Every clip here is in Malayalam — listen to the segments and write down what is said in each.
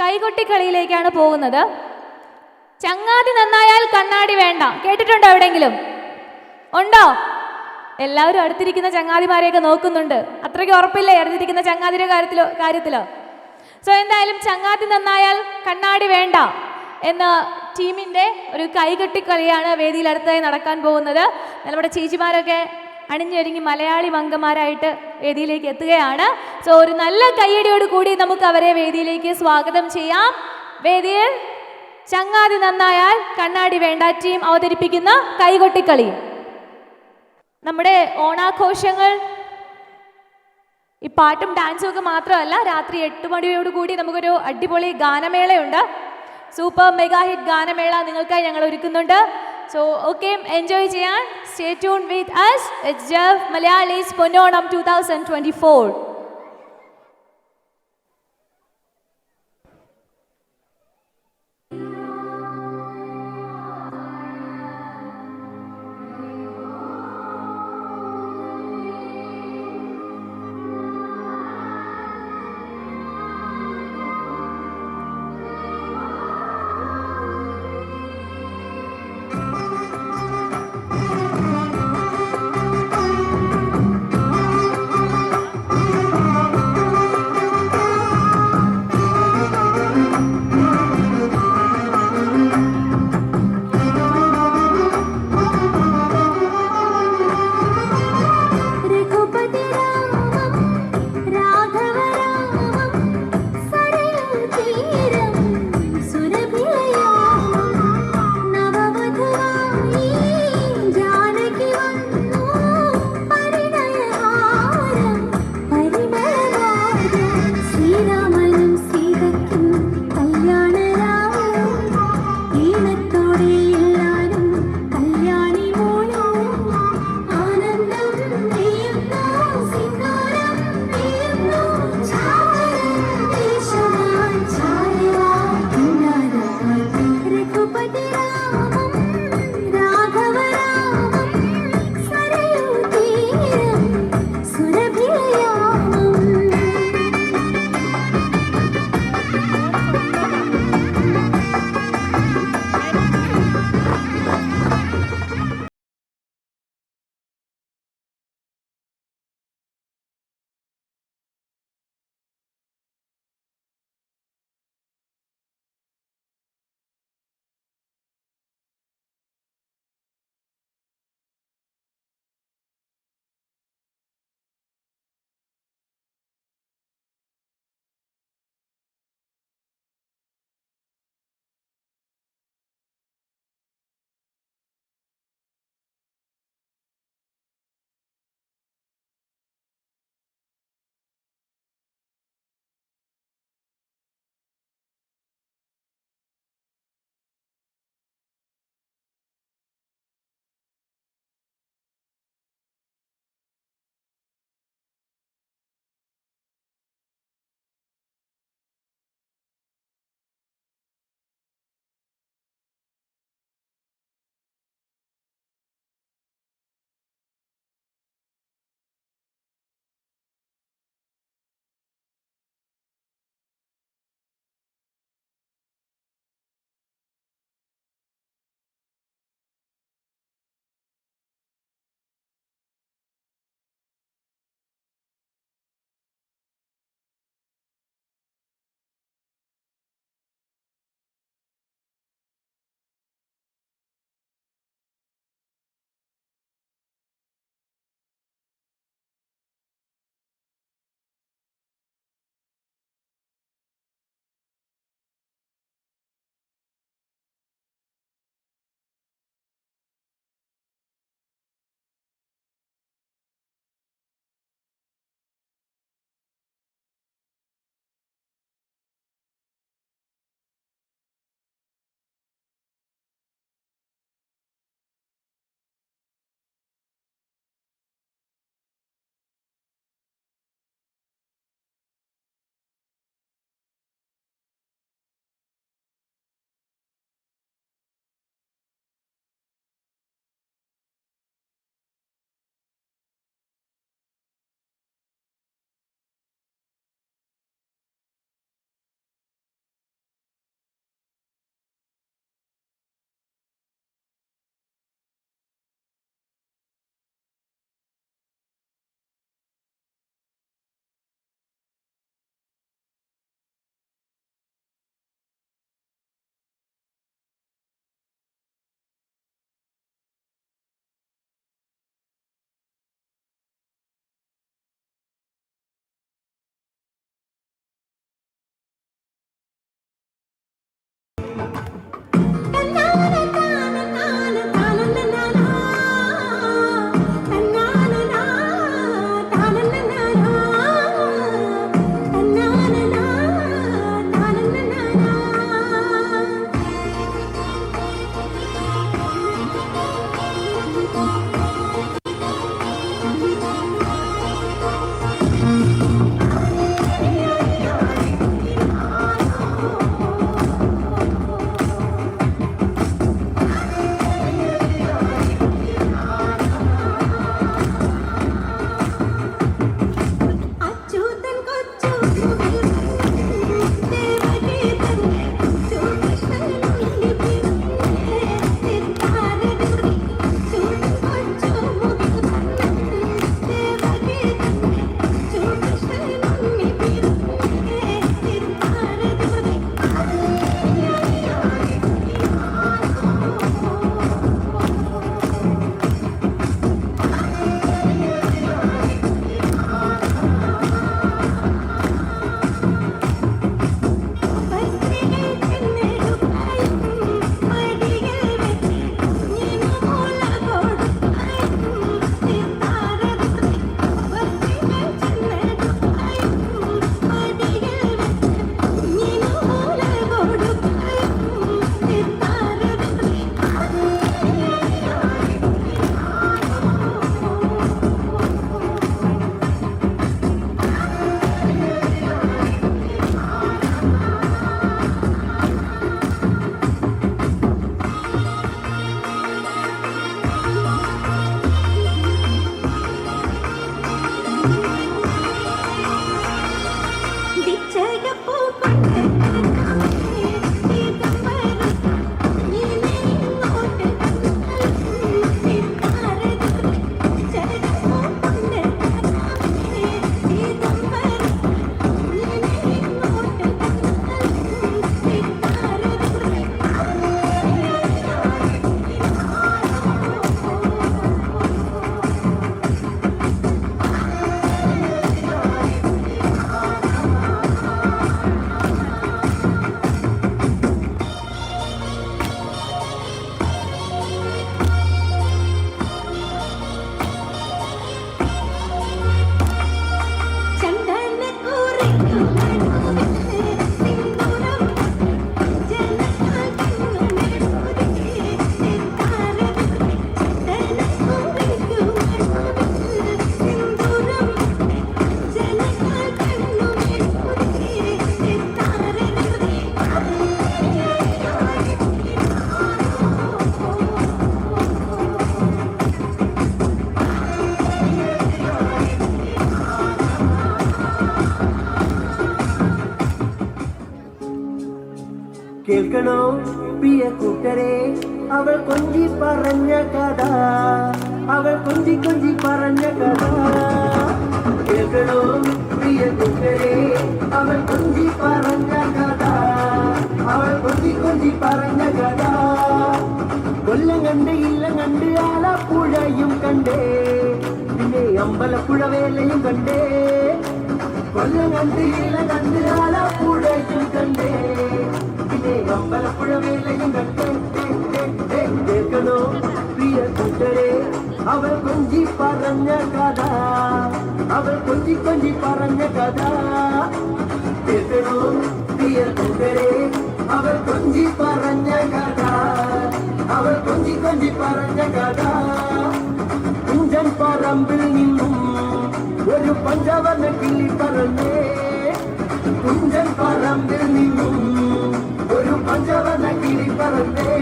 കൈകൊട്ടിക്കളിയിലേക്കാണ് പോകുന്നത്. ചങ്ങാതി നന്നായാൽ കണ്ണാടി വേണ്ട. കേട്ടിട്ടുണ്ടോ എവിടെയെങ്കിലും? ഉണ്ടോ? എല്ലാവരും അടുത്തിരിക്കുന്ന ചങ്ങാതിമാരെയൊക്കെ നോക്കുന്നുണ്ട്. അത്രയ്ക്ക് ഉറപ്പില്ലേ അടുത്തിരിക്കുന്ന ചങ്ങാതിയുടെ കാര്യത്തിലോ? സോ എന്തായാലും ചങ്ങാതി നന്നായാൽ കണ്ണാടി വേണ്ട എന്ന ടീമിൻ്റെ ഒരു കൈകൊട്ടിക്കളിയാണ് വേദിയിൽ അടുത്തായി നടക്കാൻ പോകുന്നത്. നമ്മുടെ ചേച്ചിമാരൊക്കെ അണിഞ്ഞൊരുങ്ങി മലയാളി മംഗന്മാരായിട്ട് വേദിയിലേക്ക് എത്തുകയാണ്. സോ ഒരു നല്ല കയ്യടിയോട് കൂടി നമുക്ക് അവരെ വേദിയിലേക്ക് സ്വാഗതം ചെയ്യാം. വേദിയിൽ ചങ്ങാതി നന്നായാൽ കണ്ണാടി വേണ്ട ടീം അവതരിപ്പിക്കുന്ന കൈകൊട്ടിക്കളി. നമ്മുടെ ഓണാഘോഷങ്ങൾ ഈ പാട്ടും ഡാൻസും ഒക്കെ മാത്രമല്ല, രാത്രി 8 മണിയോട് കൂടി നമുക്കൊരു അടിപൊളി ഗാനമേളയുണ്ട്. സൂപ്പർ മെഗാ ഹിറ്റ് ഗാനമേള നിങ്ങൾക്കായി ഞങ്ങൾ ഒരുക്കുന്നുണ്ട്. സോ ഓക്കെ, എൻജോയ് ചെയ്യാൻ stay tune with us. It's Jeff Malayali's പൊന്നോണം 2024. കേൾക്കണോ പ്രിയ കൂട്ടരെ, അവൾ കൊഞ്ചി പറഞ്ഞ കഥ, അവൾ കൊഞ്ചി കൊഞ്ചി പറഞ്ഞ കഥ. കേൾക്കണോ പ്രിയ കൂട്ടരെ, അവൾ കൊഞ്ചി പറഞ്ഞ കഥ, അവൾ കൊഞ്ചി കൊഞ്ചി പറഞ്ഞ കഥ. കൊല്ലം കണ്ട് ഇല്ലം കണ്ട് ആലപ്പുഴയും കണ്ടേ, പിന്നെ അമ്പലപ്പുഴ വേലയും കണ്ടേ. കൊല്ലം കണ്ട് ഇല്ലം കണ്ട് ആലപ്പുഴയും കണ്ടേ, പിന്നെ അമ്പലപ്പുഴ വേലയും കണ്ടേ. കേൾക്കണോ പ്രിയ കൂട്ടരെ, അവൾ കൊഞ്ചി പറഞ്ഞ കഥ, അവൾ കൊഞ്ചി കൊഞ്ചി പറഞ്ഞ കഥ. കേൾക്കണോ പ്രിയ കൂട്ടരെ, അവൾ കൊഞ്ചി പറഞ്ഞ കഥ, അവൾ കൊഞ്ചി കൊഞ്ചി പറഞ്ഞ കഥ. കുഞ്ചൻ പറമ്പിൽ നിന്നും ഒരു പഞ്ചവർണ്ണ കിളി പറന്നേ, കുഞ്ചൻ പറമ്പിൽ നിന്നും ഒരു പഞ്ചവർണ്ണ കിളി പറന്നേ.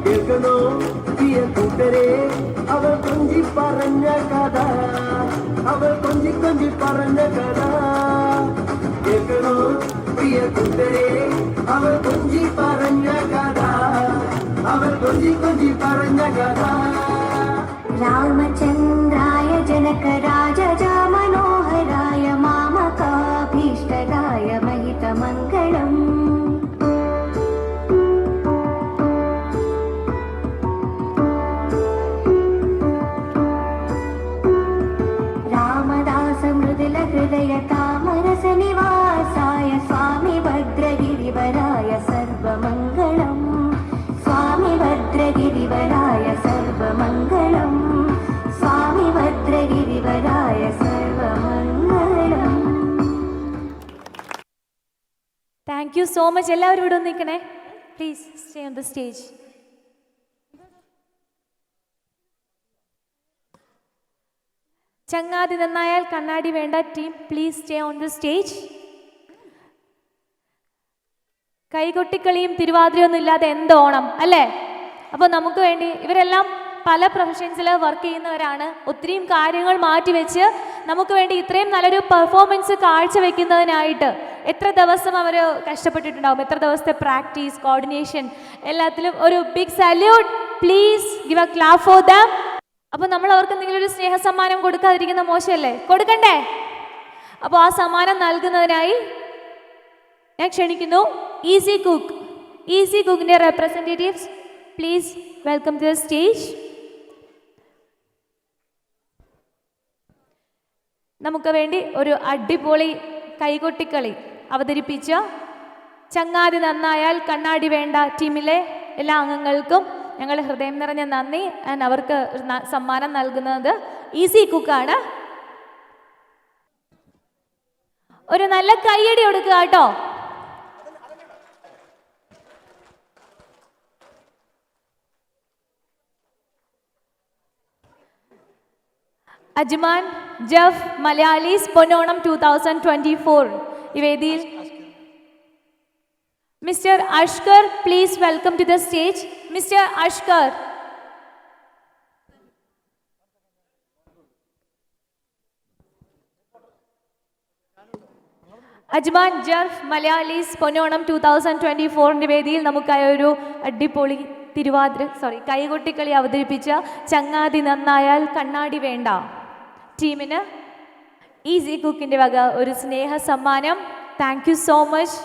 കേൾക്കണോ പ്രിയ കൂട്ടരെ, അവൾ കൊഞ്ചി പറഞ്ഞ കഥ, അവൾ കൊഞ്ചി കൊഞ്ചി പറഞ്ഞ കഥ. കേൾക്കണോ പ്രിയ കൂട്ടരെ, അവൾ കൊഞ്ചി പറഞ്ഞ കഥ, അവൾ കൊഞ്ചി കൊഞ്ചി പറഞ്ഞ കഥ. രാമചന്ദ്രായ ജനകരാജ മനോഹരായ മാമകാഭീഷ്ടദായ महितमङ्गलम्. रामदास मृदुल हृदय तामरस निवासाय स्वामी भद्रगिरिवराय सर्वमङ्गलम्, स्वामी भद्रगिरिवराय सर्वमङ्गलम्, स्वामी भद्रगिरिवराय सर्वमङ्गलम्. Thank you so much. എല്ലാവരും ഇവിടെ ഒന്ന് നിൽക്കണേ please. Stay on the stage. ചങ്ങാതി നന്നായാൽ കണ്ണാടി വേണ്ട team please stay on the stage. കൈകൊട്ടിക്കളിയും തിരുവാതിരയൊന്നും ഇല്ലാതെ എന്ത് ഓണം അല്ലേ? അപ്പോൾ നമുക്ക് വേണ്ടി ഇവരെല്ലാം പല പ്രൊഫഷൻസിൽ വർക്ക് ചെയ്യുന്നവരാണ്. ഒത്തിരിയും കാര്യങ്ങൾ മാറ്റിവെച്ച് നമുക്ക് വേണ്ടി ഇത്രയും നല്ലൊരു പെർഫോമൻസ് കാഴ്ചവെക്കുന്നതിനായിട്ട് എത്ര ദിവസം അവർ കഷ്ടപ്പെട്ടിട്ടുണ്ടാവും, എത്ര ദിവസത്തെ പ്രാക്ടീസ്, കോർഡിനേഷൻ, എല്ലാത്തിലും ഒരു big salute. Please give a clap for them. അപ്പോൾ നമ്മൾ അവർക്ക് എന്തെങ്കിലും ഒരു സ്നേഹ സമ്മാനം കൊടുക്കാതിരിക്കുന്ന മോശമല്ലേ? കൊടുക്കണ്ടേ? അപ്പോൾ ആ സമ്മാനം നൽകുന്നതിനായി ഞാൻ ക്ഷണിക്കുന്നു ഈസി കുക്ക്. ഈസി കുക്കിൻ്റെ representatives please welcome to the stage. നമുക്ക് വേണ്ടി ഒരു അടിപൊളി കൈകൊട്ടിക്കളി അവതരിപ്പിച്ച ചങ്ങാതി നന്നായാൽ കണ്ണാടി വേണ്ട ടീമിലെ എല്ലാ അംഗങ്ങൾക്കും ഞങ്ങൾ ഹൃദയം നിറഞ്ഞ നന്ദി. ആൻഡ് അവർക്ക് സമ്മാനം നൽകുന്നത് ഈസി കുക്കാണ്. ഒരു നല്ല കയ്യടി കൊടുക്കുക കേട്ടോ. അജ്മാൻ ജഫ് മലയാളീസ് പൊന്നോണം 2024 ഈ വേദിയിൽ mister Ashkar please welcome to the stage. Mister Ashkar. Ajman ജഫ് മലയാളീസ് പൊന്നോണം 2024 വേദിയിൽ നമുക്കായ ഒരു അടിപൊളി കൈകൊട്ടിക്കളി അവതരിപ്പിച്ച ചങ്ങാതി നന്നായാൽ കണ്ണാടി വേണ്ട ടീമിന് ഈസി കുക്കിൻ്റെ വക ഒരു സ്നേഹ സമ്മാനം. Thank you so much.